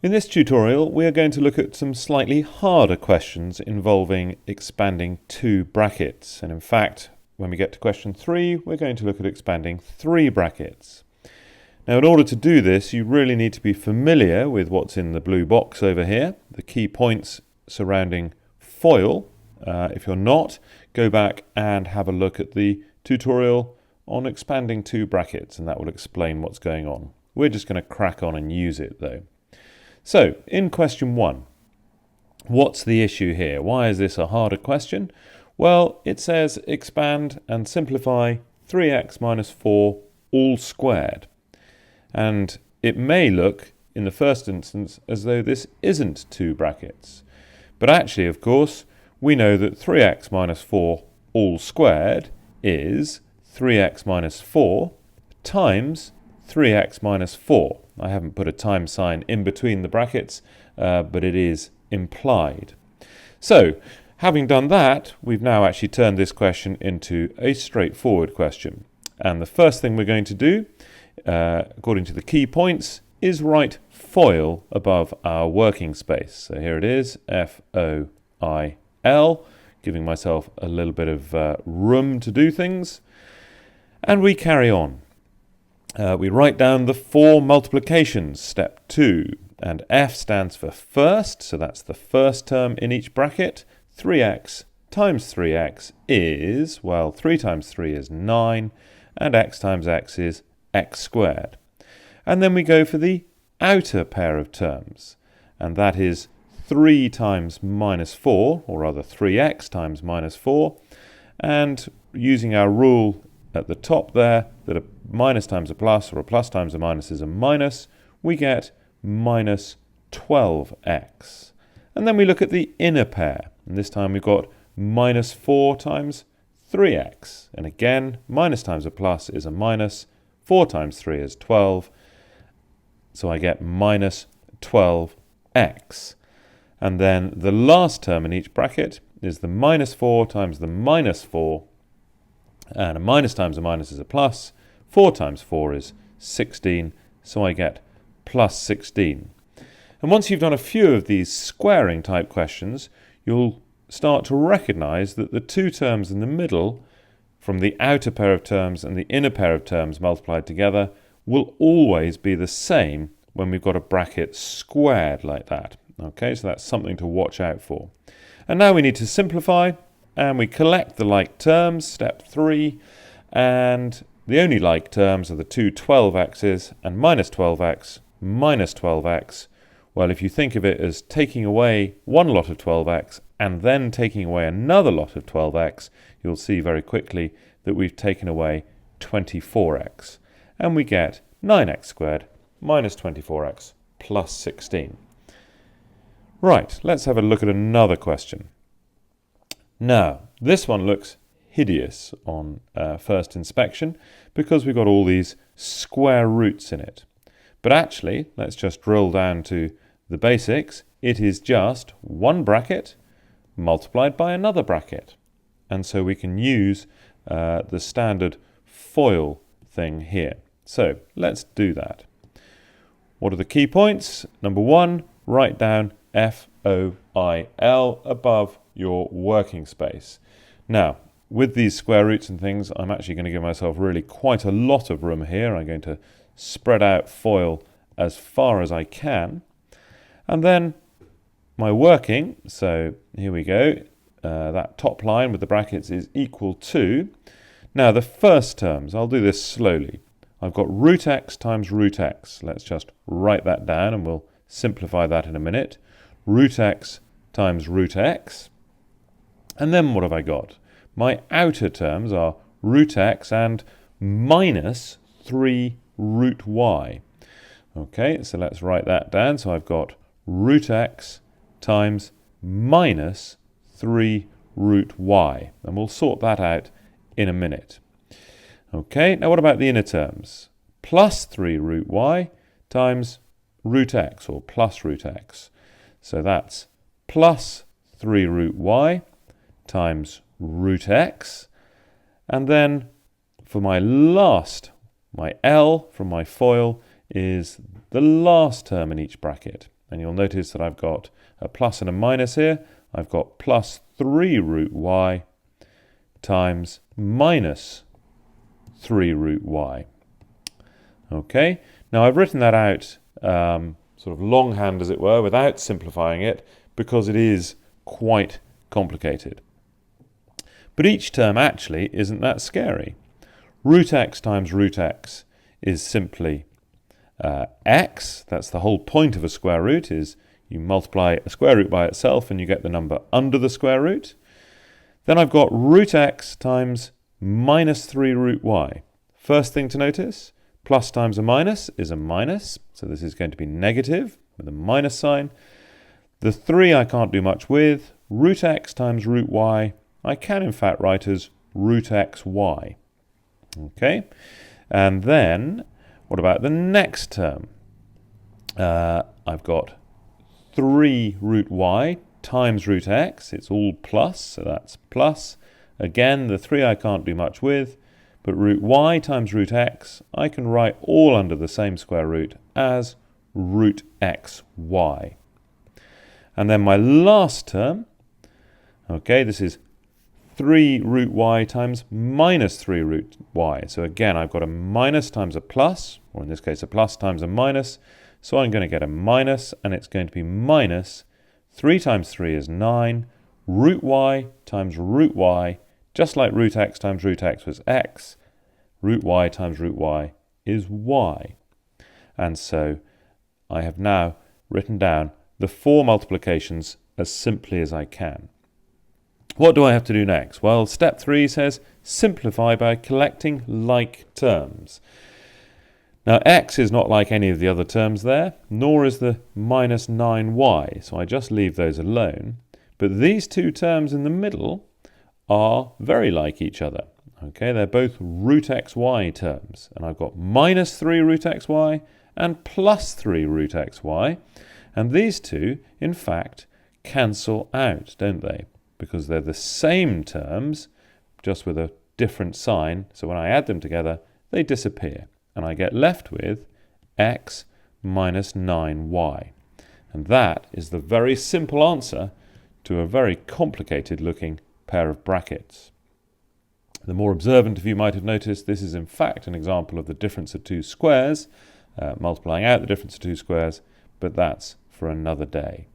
In this tutorial, we are going to look at some slightly harder questions involving expanding two brackets. And in fact, when we get to question 3, we're going to look at expanding 3 brackets. Now, in order to do this, you really need to be familiar with what's in the blue box over here, the key points surrounding FOIL. If you're not, go back and have a look at the tutorial on expanding 2 brackets, and that will explain what's going on. We're just going to crack on and use it, though. So, in question 1, what's the issue here? Why is this a harder question? Well, it says expand and simplify 3x minus 4 all squared. And it may look, in the first instance, as though this isn't 2 brackets. But actually, of course, we know that 3x minus 4 all squared is 3x minus 4 times 3x minus 4. I haven't put a times sign in between the brackets, but it is implied. So, having done that, we've now actually turned this question into a straightforward question. And the first thing we're going to do, according to the key points, is write FOIL above our working space. So here it is, F-O-I-L, giving myself a little bit of room to do things. And we carry on. We write down the 4 multiplications, step 2, and F stands for first, so that's the first term in each bracket. 3x times 3x is, well, 3 times 3 is 9, and x times x is x squared. And then we go for the outer pair of terms, and that is 3 times minus 4, or rather 3x times minus 4, and using our rule at the top there, that a minus times a plus, or a plus times a minus is a minus, we get minus 12x. And then we look at the inner pair, and this time we've got minus 4 times 3x. And again, minus times a plus is a minus, 4 times 3 is 12, so I get minus 12x. And then the last term in each bracket is the minus 4 times the minus 4, and a minus times a minus is a plus. 4 times 4 is 16, so I get plus 16. And once you've done a few of these squaring type questions, you'll start to recognize that the 2 terms in the middle, from the outer pair of terms and the inner pair of terms multiplied together, will always be the same when we've got a bracket squared like that. Okay, so that's something to watch out for. And now we need to simplify, and we collect the like terms, step 3, and the only like terms are the two 12x's and minus 12x, minus 12x. Well, if you think of it as taking away one lot of 12x and then taking away another lot of 12x, you'll see very quickly that we've taken away 24x. And we get 9x squared minus 24x plus 16. Right, let's have a look at another question. Now, this one looks hideous on first inspection because we've got all these square roots in it. But actually, let's just drill down to the basics. It is just one bracket multiplied by another bracket. And so we can use the standard FOIL thing here. So let's do that. What are the key points? Number 1, write down FOIL above your working space. Now, with these square roots and things, I'm actually going to give myself really quite a lot of room here. I'm going to spread out FOIL as far as I can. And then my working, so here we go, that top line with the brackets is equal to, now the first terms, I'll do this slowly. I've got root x times root x. Let's just write that down and we'll simplify that in a minute. Root x times root x. And then what have I got? My outer terms are root x and minus 3 root y. Okay, so let's write that down. So I've got root x times minus 3 root y. And we'll sort that out in a minute. Okay, now what about the inner terms? Plus 3 root y times root x, or plus root x. So that's plus 3 root y times root x. And then for my L from my FOIL is the last term in each bracket. And you'll notice that I've got a plus and a minus here. I've got plus 3 root y times minus 3 root y. Okay, now I've written that out sort of longhand, as it were, without simplifying it, because it is quite complicated. But each term actually isn't that scary. Root x times root x is simply x. That's the whole point of a square root, is you multiply a square root by itself and you get the number under the square root. Then I've got root x times minus 3 root y. First thing to notice, plus times a minus is a minus, so this is going to be negative with a minus sign. The 3 I can't do much with. Root x times root y, I can in fact write as root xy. Okay, and then what about the next term? I've got 3 root y times root x. It's all plus, so that's plus. Again, the 3 I can't do much with, but root y times root x, I can write all under the same square root as root xy. And then my last term, okay, this is 3 root y times minus 3 root y. So again, I've got a minus times a plus, or in this case a plus times a minus. So I'm going to get a minus, and it's going to be minus 3 times 3 is 9, root y times root y, just like root x times root x was x, root y times root y is y. And so I have now written down the 4 multiplications as simply as I can. What do I have to do next? Well, step 3 says simplify by collecting like terms. Now, x is not like any of the other terms there, nor is the minus 9y, so I just leave those alone. But these two terms in the middle are very like each other. Okay, they're both root xy terms, and I've got minus 3 root xy and plus 3 root xy, and these two, in fact, cancel out, don't they? Because they're the same terms, just with a different sign, so when I add them together, they disappear. And I get left with x minus 9y. And that is the very simple answer to a very complicated looking pair of brackets. The more observant of you might have noticed this is in fact an example of the difference of two squares, multiplying out the difference of two squares, but that's for another day.